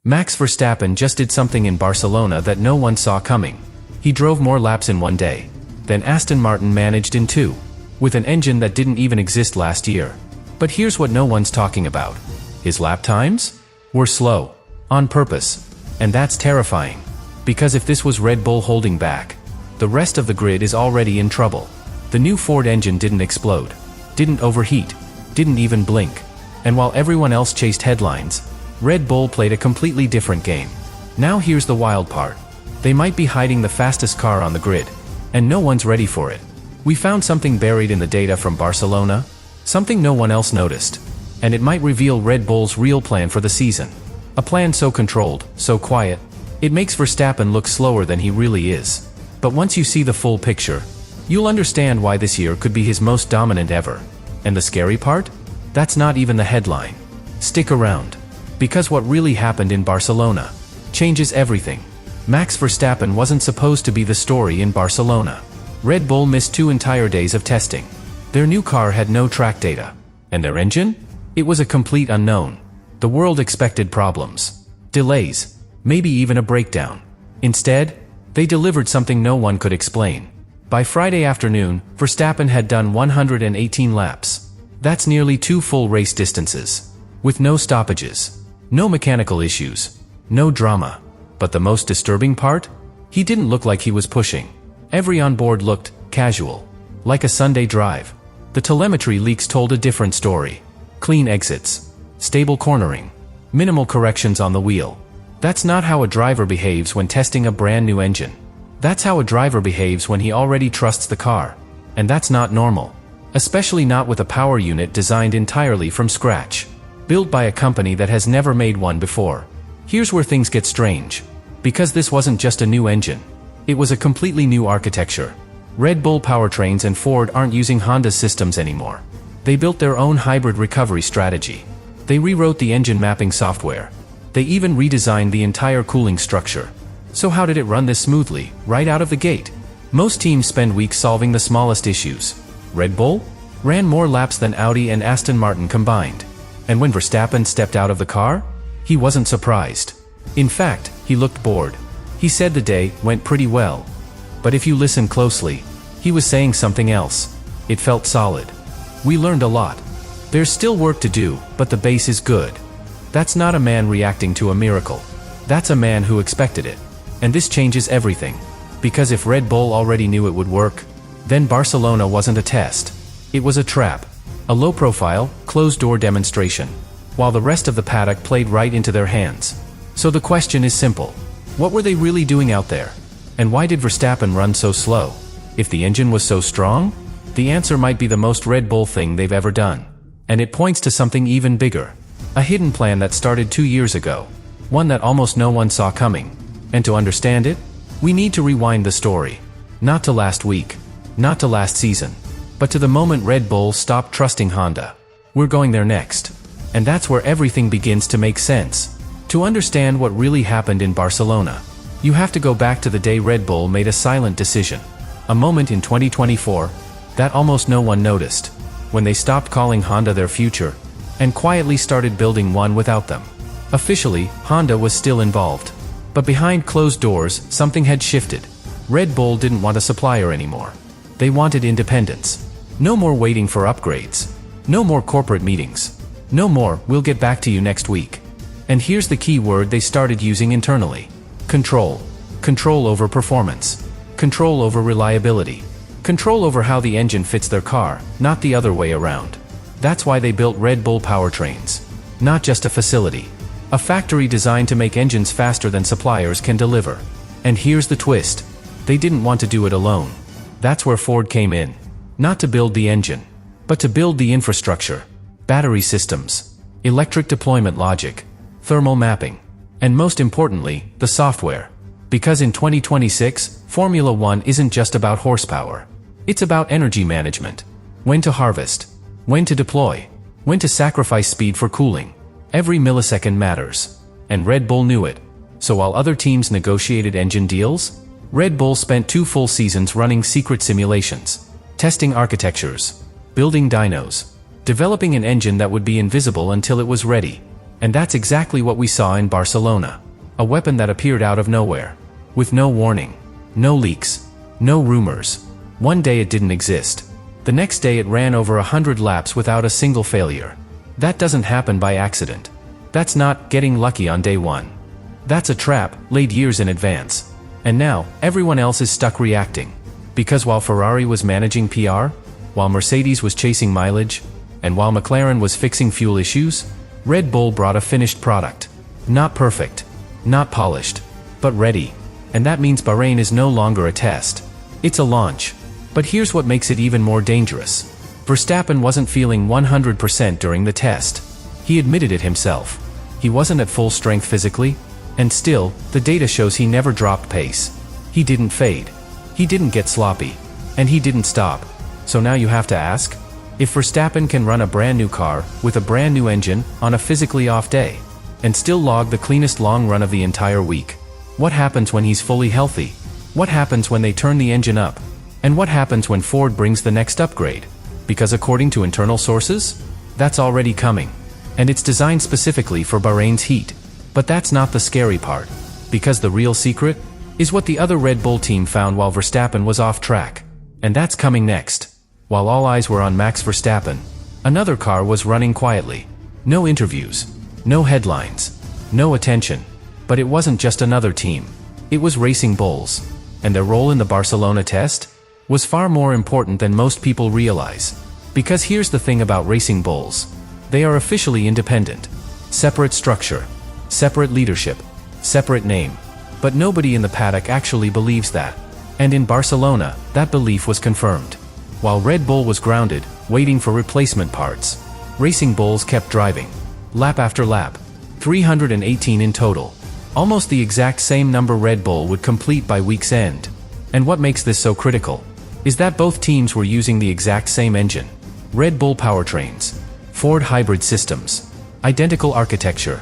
Max Verstappen just did something in Barcelona that no one saw coming. He drove more laps in one day than Aston Martin managed in 2, with an engine that didn't even exist last year. But here's what no one's talking about. His lap times were slow, on purpose, and that's terrifying. Because if this was Red Bull holding back, the rest of the grid is already in trouble. The new Ford engine didn't explode, didn't overheat, didn't even blink. And while everyone else chased headlines, Red Bull played a completely different game. Now here's the wild part. They might be hiding the fastest car on the grid, and no one's ready for it. We found something buried in the data from Barcelona, something no one else noticed, and it might reveal Red Bull's real plan for the season. A plan so controlled, so quiet, it makes Verstappen look slower than he really is. But once you see the full picture, you'll understand why this year could be his most dominant ever. And the scary part? That's not even the headline. Stick around. Because what really happened in Barcelona changes everything. Max Verstappen wasn't supposed to be the story in Barcelona. Red Bull missed 2 entire days of testing. Their new car had no track data. And their engine? It was a complete unknown. The world expected problems, delays, maybe even a breakdown. Instead, they delivered something no one could explain. By Friday afternoon, Verstappen had done 118 laps. That's nearly 2 full race distances. With no stoppages. No mechanical issues. No drama. But the most disturbing part? He didn't look like he was pushing. Every onboard looked casual. Like a Sunday drive. The telemetry leaks told a different story. Clean exits. Stable cornering. Minimal corrections on the wheel. That's not how a driver behaves when testing a brand new engine. That's how a driver behaves when he already trusts the car. And that's not normal. Especially not with a power unit designed entirely from scratch. Built by a company that has never made one before. Here's where things get strange. Because this wasn't just a new engine. It was a completely new architecture. Red Bull powertrains and Ford aren't using Honda's systems anymore. They built their own hybrid recovery strategy. They rewrote the engine mapping software. They even redesigned the entire cooling structure. So how did it run this smoothly, right out of the gate? Most teams spend weeks solving the smallest issues. Red Bull ran more laps than Audi and Aston Martin combined. And when Verstappen stepped out of the car, he wasn't surprised. In fact, he looked bored. He said the day went pretty well. But if you listen closely, he was saying something else. It felt solid. We learned a lot. There's still work to do, but the base is good. That's not a man reacting to a miracle. That's a man who expected it. And this changes everything. Because if Red Bull already knew it would work, then Barcelona wasn't a test. It was a trap. A low-profile, closed-door demonstration. While the rest of the paddock played right into their hands. So the question is simple. What were they really doing out there? And why did Verstappen run so slow? If the engine was so strong, the answer might be the most Red Bull thing they've ever done. And it points to something even bigger. A hidden plan that started 2 years ago. One that almost no one saw coming. And to understand it, we need to rewind the story. Not to last week. Not to last season. But to the moment Red Bull stopped trusting Honda. We're going there next. And that's where everything begins to make sense. To understand what really happened in Barcelona, you have to go back to the day Red Bull made a silent decision. A moment in 2024 that almost no one noticed. When they stopped calling Honda their future and quietly started building one without them. Officially, Honda was still involved. But behind closed doors, something had shifted. Red Bull didn't want a supplier anymore. They wanted independence. No more waiting for upgrades. No more corporate meetings. No more, we'll get back to you next week. And here's the key word they started using internally. Control. Control over performance. Control over reliability. Control over how the engine fits their car, not the other way around. That's why they built Red Bull powertrains. Not just a facility. A factory designed to make engines faster than suppliers can deliver. And here's the twist. They didn't want to do it alone. That's where Ford came in. Not to build the engine, but to build the infrastructure. Battery systems. Electric deployment logic. Thermal mapping. And most importantly, the software. Because in 2026, Formula One isn't just about horsepower. It's about energy management. When to harvest. When to deploy. When to sacrifice speed for cooling. Every millisecond matters. And Red Bull knew it. So while other teams negotiated engine deals, Red Bull spent 2 full seasons running secret simulations. Testing architectures. Building dynos. Developing an engine that would be invisible until it was ready. And that's exactly what we saw in Barcelona. A weapon that appeared out of nowhere. With no warning. No leaks. No rumors. One day it didn't exist. The next day it ran over 100 laps without a single failure. That doesn't happen by accident. That's not getting lucky on day one. That's a trap laid years in advance. And now, everyone else is stuck reacting. Because while Ferrari was managing PR, while Mercedes was chasing mileage, and while McLaren was fixing fuel issues, Red Bull brought a finished product. Not perfect. Not polished. But ready. And that means Bahrain is no longer a test. It's a launch. But here's what makes it even more dangerous. Verstappen wasn't feeling 100% during the test. He admitted it himself. He wasn't at full strength physically, and still, the data shows he never dropped pace. He didn't fade. He didn't get sloppy. And he didn't stop. So now you have to ask? If Verstappen can run a brand new car, with a brand new engine, on a physically off day, and still log the cleanest long run of the entire week, what happens when he's fully healthy? What happens when they turn the engine up? And what happens when Ford brings the next upgrade? Because according to internal sources, that's already coming. And it's designed specifically for Bahrain's heat. But that's not the scary part. Because the real secret is what the other Red Bull team found while Verstappen was off track. And that's coming next. While all eyes were on Max Verstappen, another car was running quietly. No interviews. No headlines. No attention. But it wasn't just another team. It was Racing Bulls. And their role in the Barcelona test was far more important than most people realize. Because here's the thing about Racing Bulls. They are officially independent. Separate structure. Separate leadership. Separate name. But nobody in the paddock actually believes that. And in Barcelona, that belief was confirmed. While Red Bull was grounded, waiting for replacement parts, Racing Bulls kept driving. Lap after lap. 318 in total. Almost the exact same number Red Bull would complete by week's end. And what makes this so critical is that both teams were using the exact same engine. Red Bull powertrains. Ford hybrid systems. Identical architecture.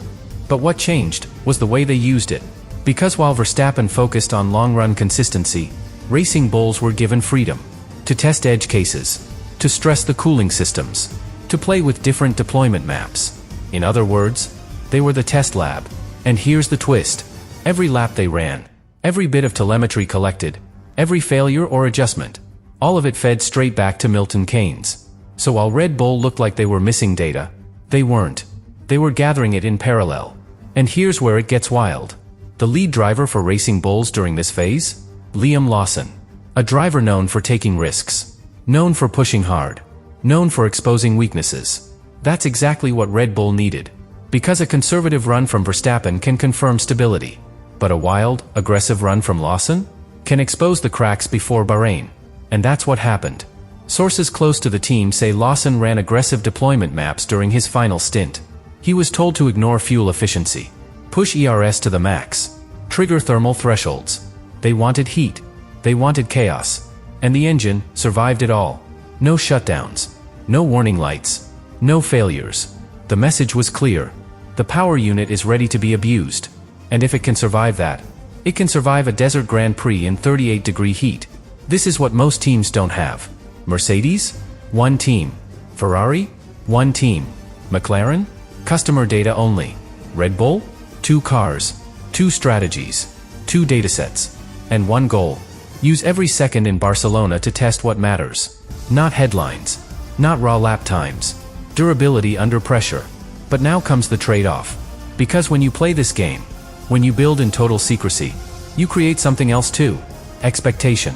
But what changed was the way they used it. Because while Verstappen focused on long-run consistency, Racing Bulls were given freedom to test edge cases, to stress the cooling systems, to play with different deployment maps. In other words, they were the test lab. And here's the twist. Every lap they ran, every bit of telemetry collected, every failure or adjustment, all of it fed straight back to Milton Keynes. So while Red Bull looked like they were missing data, they weren't. They were gathering it in parallel. And here's where it gets wild. The lead driver for Racing Bulls during this phase? Liam Lawson. A driver known for taking risks. Known for pushing hard. Known for exposing weaknesses. That's exactly what Red Bull needed. Because a conservative run from Verstappen can confirm stability. But a wild, aggressive run from Lawson can expose the cracks before Bahrain. And that's what happened. Sources close to the team say Lawson ran aggressive deployment maps during his final stint. He was told to ignore fuel efficiency, push ERS to the max, trigger thermal thresholds. They wanted heat. They wanted chaos. And the engine survived it all. No shutdowns. No warning lights. No failures. The message was clear. The power unit is ready to be abused. And if it can survive that, it can survive a desert Grand Prix in 38-degree heat. This is what most teams don't have. Mercedes? One team. Ferrari? One team. McLaren? Customer data only. Red Bull? 2 cars. 2 strategies. 2 datasets. And 1 goal. Use every second in Barcelona to test what matters. Not headlines. Not raw lap times. Durability under pressure. But now comes the trade-off. Because when you play this game, when you build in total secrecy, you create something else too. Expectation.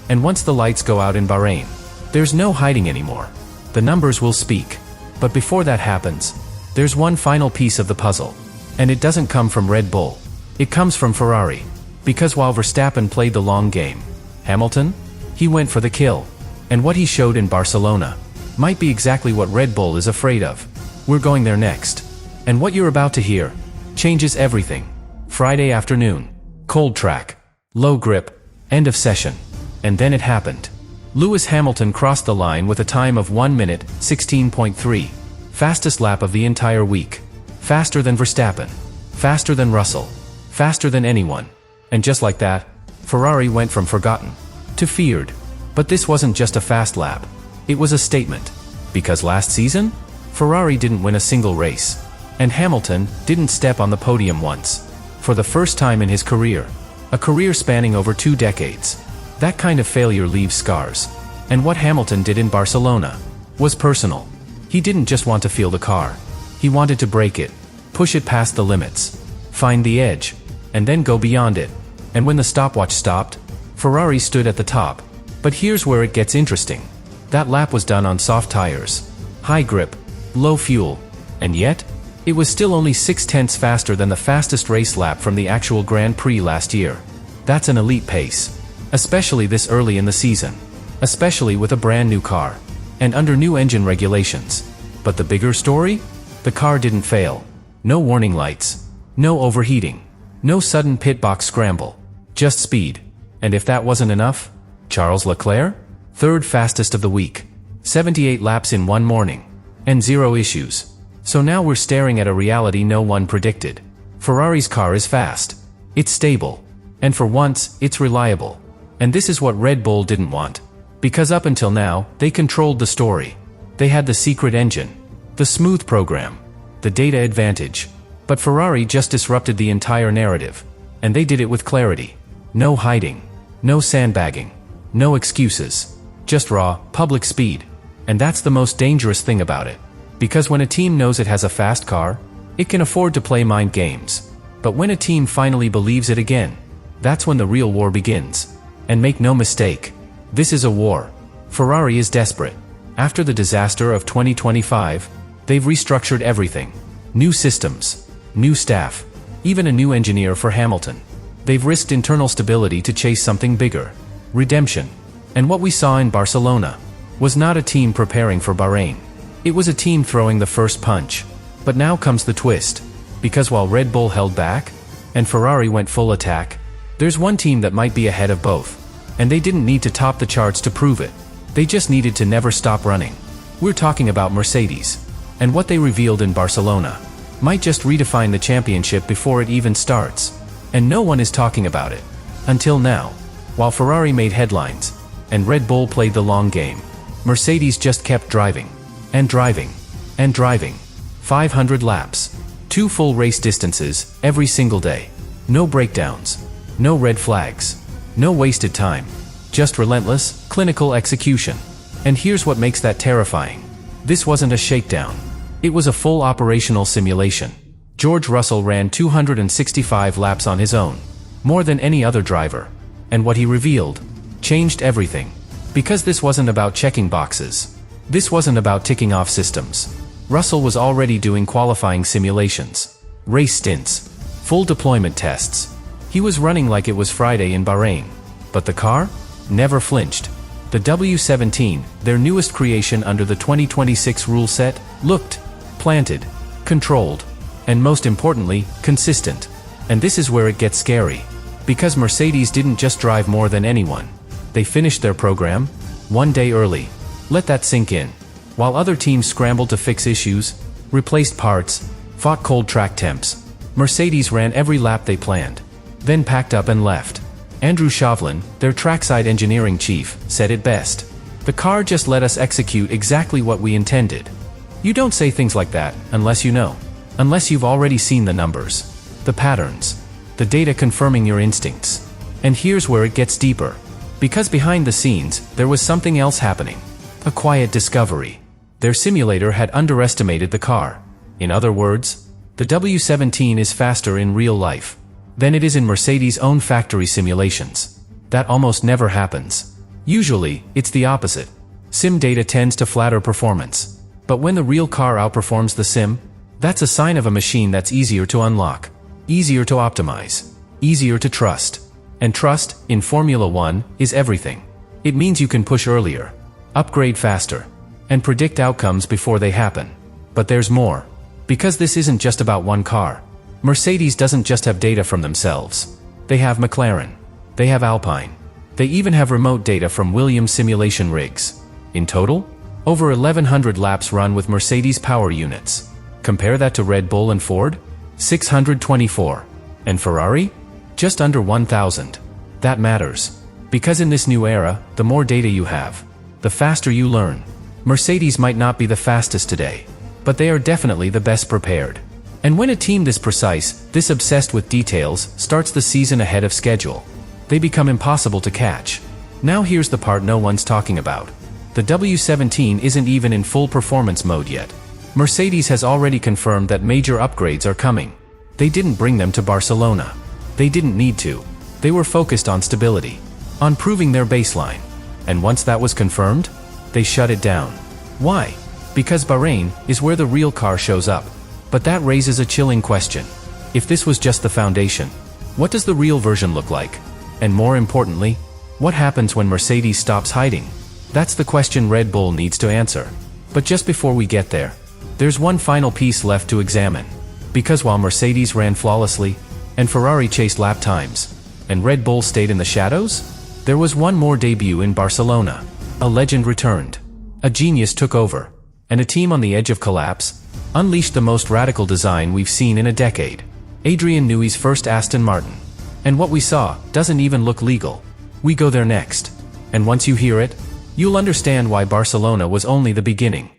And once the lights go out in Bahrain, there's no hiding anymore. The numbers will speak. But before that happens, there's one final piece of the puzzle. And it doesn't come from Red Bull. It comes from Ferrari. Because while Verstappen played the long game, Hamilton? He went for the kill. And what he showed in Barcelona might be exactly what Red Bull is afraid of. We're going there next. And what you're about to hear changes everything. Friday afternoon. Cold track. Low grip. End of session. And then it happened. Lewis Hamilton crossed the line with a time of 1 minute, 16.3. Fastest lap of the entire week. Faster than Verstappen. Faster than Russell. Faster than anyone. And just like that, Ferrari went from forgotten to feared. But this wasn't just a fast lap. It was a statement. Because last season, Ferrari didn't win a single race. And Hamilton didn't step on the podium once. For the first time in his career. A career spanning over 2 decades. That kind of failure leaves scars. And what Hamilton did in Barcelona was personal. He didn't just want to feel the car. He wanted to break it, push it past the limits, find the edge, and then go beyond it. And when the stopwatch stopped, Ferrari stood at the top. But here's where it gets interesting. That lap was done on soft tires, high grip, low fuel, and yet, it was still only 0.6 faster than the fastest race lap from the actual Grand Prix last year. That's an elite pace. Especially this early in the season. Especially with a brand new car. And under new engine regulations. But the bigger story? The car didn't fail. No warning lights. No overheating. No sudden pit box scramble. Just speed. And if that wasn't enough, Charles Leclerc? 3rd fastest of the week. 78 laps in one morning. And 0 issues. So now we're staring at a reality no one predicted. Ferrari's car is fast. It's stable. And for once, it's reliable. And this is what Red Bull didn't want. Because up until now, they controlled the story. They had the secret engine. The smooth program. The data advantage. But Ferrari just disrupted the entire narrative. And they did it with clarity. No hiding. No sandbagging. No excuses. Just raw, public speed. And that's the most dangerous thing about it. Because when a team knows it has a fast car, it can afford to play mind games. But when a team finally believes it again, that's when the real war begins. And make no mistake, this is a war. Ferrari is desperate. After the disaster of 2025, they've restructured everything. New systems, new staff, even a new engineer for Hamilton. They've risked internal stability to chase something bigger. Redemption. And what we saw in Barcelona was not a team preparing for Bahrain. It was a team throwing the first punch. But now comes the twist. Because while Red Bull held back, and Ferrari went full attack, there's one team that might be ahead of both. And they didn't need to top the charts to prove it. They just needed to never stop running. We're talking about Mercedes. And what they revealed in Barcelona might just redefine the championship before it even starts. And no one is talking about it. Until now. While Ferrari made headlines, and Red Bull played the long game, Mercedes just kept driving. And driving. And driving. 500 laps. 2 full race distances, every single day. No breakdowns. No red flags. No wasted time. Just relentless, clinical execution. And here's what makes that terrifying. This wasn't a shakedown. It was a full operational simulation. George Russell ran 265 laps on his own. More than any other driver. And what he revealed changed everything. Because this wasn't about checking boxes. This wasn't about ticking off systems. Russell was already doing qualifying simulations, race stints, full deployment tests. He was running like it was Friday in Bahrain. But the car? Never flinched. The W17, their newest creation under the 2026 rule set, looked planted, controlled, and most importantly, consistent. And this is where it gets scary. Because Mercedes didn't just drive more than anyone. They finished their program 1 day early. Let that sink in. While other teams scrambled to fix issues, replaced parts, fought cold track temps, Mercedes ran every lap they planned. Then packed up and left. Andrew Shovlin, their trackside engineering chief, said it best. The car just let us execute exactly what we intended. You don't say things like that unless you know. Unless you've already seen the numbers, the patterns, the data confirming your instincts. And here's where it gets deeper. Because behind the scenes, there was something else happening. A quiet discovery. Their simulator had underestimated the car. In other words, the W17 is faster in real life than it is in Mercedes' own factory simulations. That almost never happens. Usually, it's the opposite. Sim data tends to flatter performance. But when the real car outperforms the sim, that's a sign of a machine that's easier to unlock, easier to optimize, easier to trust. And trust, in Formula One, is everything. It means you can push earlier, upgrade faster, and predict outcomes before they happen. But there's more. Because this isn't just about one car. Mercedes doesn't just have data from themselves. They have McLaren. They have Alpine. They even have remote data from Williams simulation rigs. In total, over 1,100 laps run with Mercedes power units. Compare that to Red Bull and Ford? 624. And Ferrari? Just under 1,000. That matters. Because in this new era, the more data you have, the faster you learn. Mercedes might not be the fastest today, but they are definitely the best prepared. And when a team this precise, this obsessed with details, starts the season ahead of schedule, they become impossible to catch. Now here's the part no one's talking about. The W17 isn't even in full performance mode yet. Mercedes has already confirmed that major upgrades are coming. They didn't bring them to Barcelona. They didn't need to. They were focused on stability, on proving their baseline. And once that was confirmed, they shut it down. Why? Because Bahrain is where the real car shows up. But that raises a chilling question. If this was just the foundation, what does the real version look like? And more importantly, what happens when Mercedes stops hiding? That's the question Red Bull needs to answer. But just before we get there, there's one final piece left to examine. Because while Mercedes ran flawlessly, and Ferrari chased lap times, and Red Bull stayed in the shadows, there was one more debut in Barcelona. A legend returned. A genius took over. And a team on the edge of collapse unleashed the most radical design we've seen in a decade. Adrian Newey's first Aston Martin. And what we saw doesn't even look legal. We go there next. And once you hear it, you'll understand why Barcelona was only the beginning.